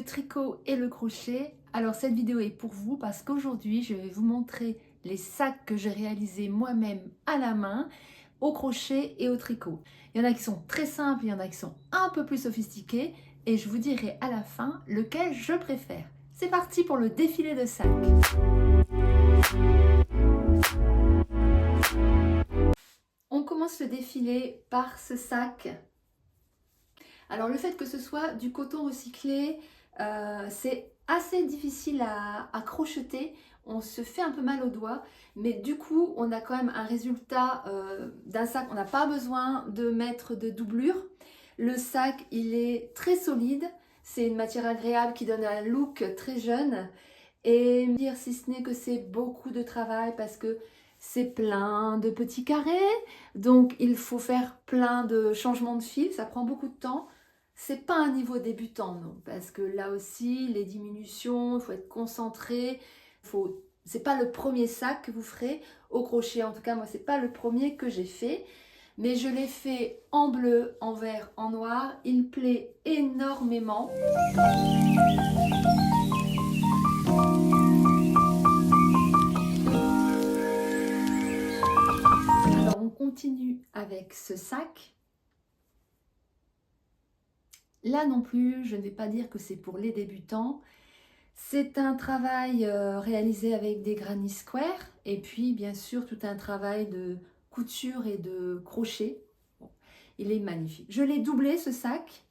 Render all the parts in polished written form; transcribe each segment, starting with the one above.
le tricot et le crochet. Alors cette vidéo est pour vous parce qu'aujourd'hui je vais vous montrer les sacs que j'ai réalisés moi-même à la main, au crochet et au tricot. Il y en a qui sont très simples, il y en a qui sont un peu plus sophistiqués et je vous dirai à la fin lequel je préfère. C'est parti pour le défilé de sacs. On commence le défilé par ce sac. Alors le fait que ce soit du coton recyclé, c'est assez difficile à crocheter, on se fait un peu mal aux doigts, mais du coup on a quand même un résultat d'un sac, on n'a pas besoin de mettre de doublure. Le sac il est très solide, c'est une matière agréable qui donne un look très jeune, et dire si ce n'est que c'est beaucoup de travail parce que c'est plein de petits carrés, donc il faut faire plein de changements de fil, ça prend beaucoup de temps. C'est pas un niveau débutant, non, parce que là aussi, les diminutions, il faut être concentré, c'est pas le premier sac que vous ferez au crochet, en tout cas moi c'est pas le premier que j'ai fait, mais je l'ai fait en bleu, en vert, en noir, il plaît énormément. Alors on continue avec ce sac. Là non plus, je ne vais pas dire que c'est pour les débutants. C'est un travail réalisé avec des granny square et puis bien sûr tout un travail de couture et de crochet. Bon, il est magnifique. Je l'ai doublé ce sac.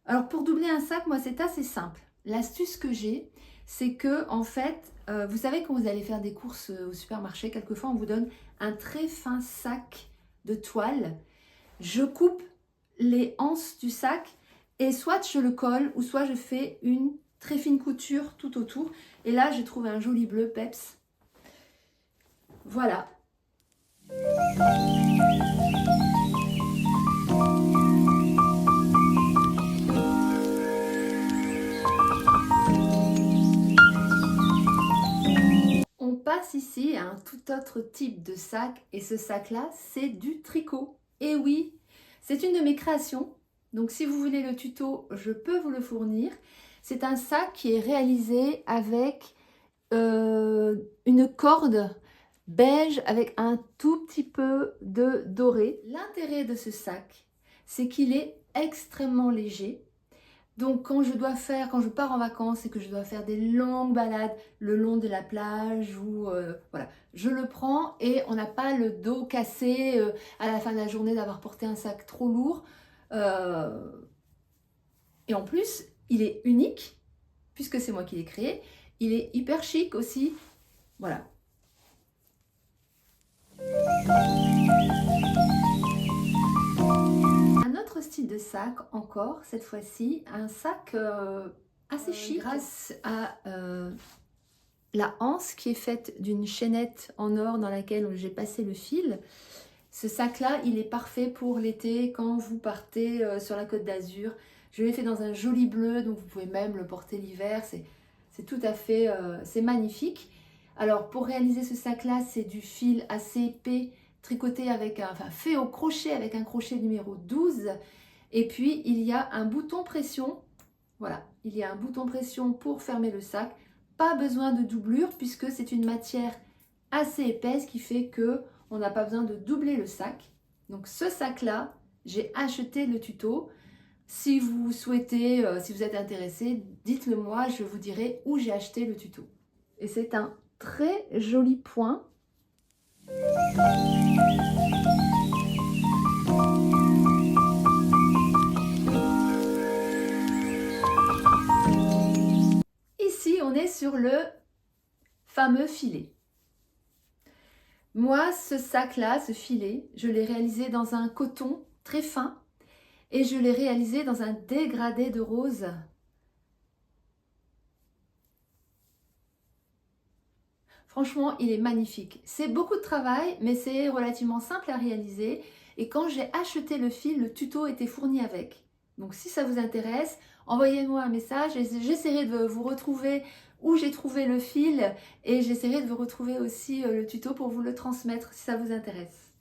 Alors pour doubler un sac, moi c'est assez simple. L'astuce que j'ai, c'est que en fait, vous savez quand vous allez faire des courses au supermarché, quelquefois on vous donne un très fin sac de toile. Je coupe les anses du sac et soit je le colle ou soit je fais une très fine couture tout autour. Et là, j'ai trouvé un joli bleu peps. Voilà. On passe ici à un tout autre type de sac et ce sac-là, c'est du tricot. Et oui, c'est une de mes créations. Donc si vous voulez le tuto, je peux vous le fournir. C'est un sac qui est réalisé avec une corde beige avec un tout petit peu de doré. L'intérêt de ce sac, c'est qu'il est extrêmement léger. Donc quand je pars en vacances et que je dois faire des longues balades le long de la plage ou voilà, je le prends et on n'a pas le dos cassé à la fin de la journée d'avoir porté un sac trop lourd. Et en plus, il est unique puisque c'est moi qui l'ai créé. Il est hyper chic aussi. Voilà. Un autre style de sac encore, cette fois-ci, un sac assez chic grâce à la anse qui est faite d'une chaînette en or dans laquelle j'ai passé le fil. Ce sac-là, il est parfait pour l'été quand vous partez sur la Côte d'Azur. Je l'ai fait dans un joli bleu, donc vous pouvez même le porter l'hiver. C'est tout à fait, c'est magnifique. Alors pour réaliser ce sac-là, c'est du fil assez épais, tricoté avec fait au crochet avec un crochet numéro 12. Et puis il y a un bouton pression. Voilà, il y a un bouton pression pour fermer le sac. Pas besoin de doublure puisque c'est une matière assez épaisse qui fait que on n'a pas besoin de doubler le sac. Donc ce sac-là, j'ai acheté le tuto. Si vous souhaitez, si vous êtes intéressé, dites-le moi, je vous dirai où j'ai acheté le tuto. Et c'est un très joli point. Ici, on est sur le fameux filet. Moi, ce sac-là, ce filet, je l'ai réalisé dans un coton très fin et je l'ai réalisé dans un dégradé de rose. Franchement, il est magnifique. C'est beaucoup de travail, mais c'est relativement simple à réaliser. Et quand j'ai acheté le fil, le tuto était fourni avec. Donc si ça vous intéresse, envoyez-moi un message et j'essaierai de vous retrouver où j'ai trouvé le fil et j'essaierai de vous retrouver aussi le tuto pour vous le transmettre si ça vous intéresse.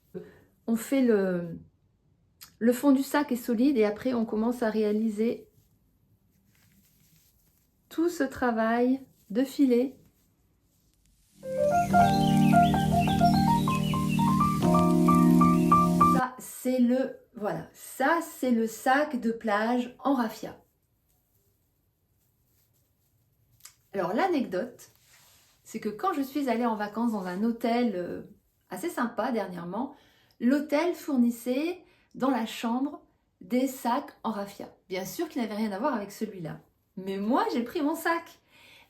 On fait le fond du sac est solide et après on commence à réaliser tout ce travail de filet. Ça, c'est le, voilà, ça, c'est le sac de plage en raffia. Alors, l'anecdote, c'est que quand je suis allée en vacances dans un hôtel assez sympa dernièrement, l'hôtel fournissait dans la chambre des sacs en raffia. Bien sûr qu'il n'avait rien à voir avec celui-là. Mais moi, j'ai pris mon sac.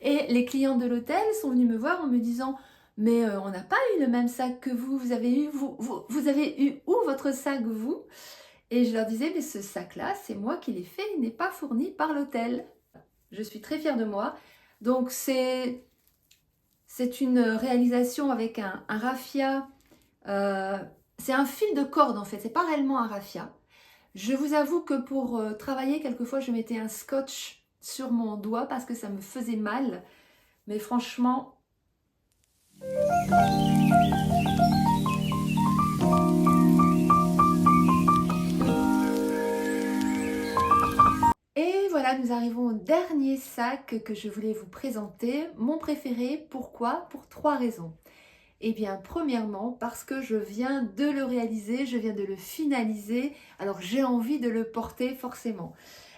Et les clients de l'hôtel sont venus me voir en me disant « Mais on n'a pas eu le même sac que vous. Vous avez eu où votre sac, vous ?» Et je leur disais « Mais ce sac-là, c'est moi qui l'ai fait. Il n'est pas fourni par l'hôtel. » Je suis très fière de moi. Donc, c'est une réalisation avec un raffia. C'est un fil de corde, en fait. C'est pas réellement un raffia. Je vous avoue que pour travailler, quelquefois, je mettais un scotch sur mon doigt parce que ça me faisait mal. Mais franchement... Et voilà, nous arrivons au dernier sac que je voulais vous présenter. Mon préféré, pourquoi? Pour 3 raisons. Eh bien, premièrement, parce que je viens de le réaliser, je viens de le finaliser, alors j'ai envie de le porter forcément.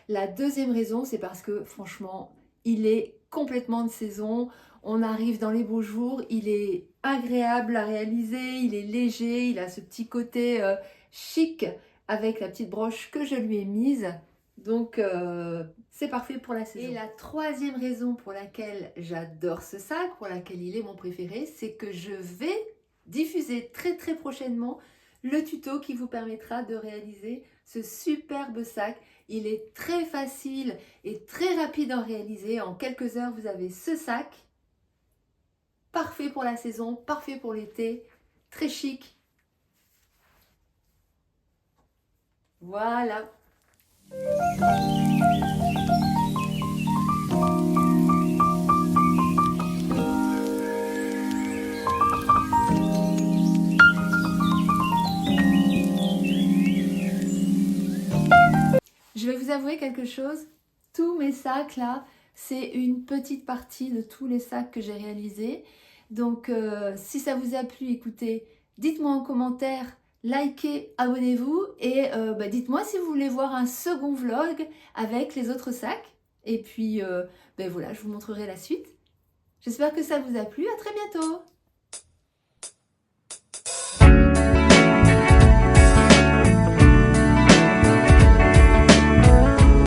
La deuxième raison, c'est parce que franchement, il est complètement de saison, on arrive dans les beaux jours, il est agréable à réaliser, il est léger, il a ce petit côté chic avec la petite broche que je lui ai mise. Donc, c'est parfait pour la saison. Et la troisième raison pour laquelle j'adore ce sac, pour laquelle il est mon préféré, c'est que je vais diffuser très prochainement le tuto qui vous permettra de réaliser ce superbe sac. Il est très facile et très rapide à réaliser. En quelques heures, vous avez ce sac. Parfait pour la saison, parfait pour l'été, très chic. Voilà. Je vais vous avouer quelque chose, tous mes sacs là, c'est une petite partie de tous les sacs que j'ai réalisés. Donc si ça vous a plu, écoutez, dites-moi en commentaire, likez, abonnez-vous et dites-moi si vous voulez voir un second vlog avec les autres sacs. Et puis voilà, je vous montrerai la suite. J'espère que ça vous a plu, à très bientôt.